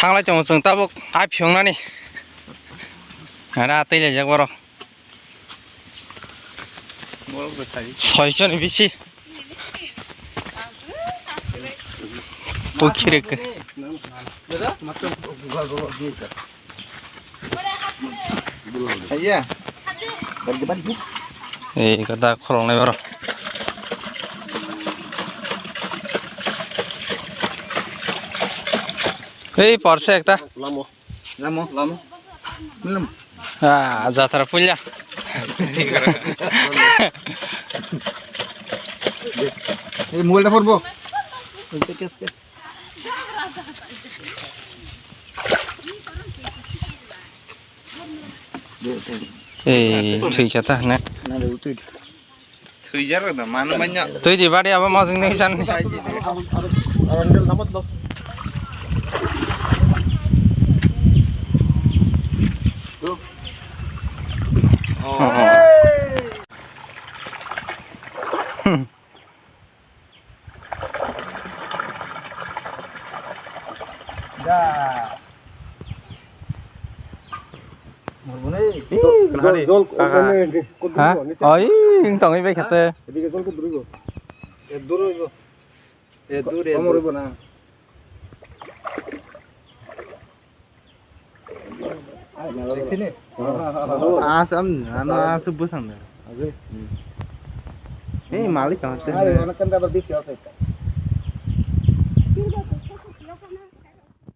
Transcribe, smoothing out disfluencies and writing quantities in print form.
थांलाय जों जों ताबुक आइफिउंनानै आरो आतैलाय जाग बर' सयजन बेसे बुखिरेखो এই কথা খলংনাই बर' এই পড়ছে একটা লামো লামো লামো লাম যাত্রা পুলিয়া এই মোবাইলটা পড়বো এই ঠিক আছে না থুইজার কথা মান বান্য তুই দি বাড়ি আবার মজং নেই জান তঙি বাই খেতে না মালিক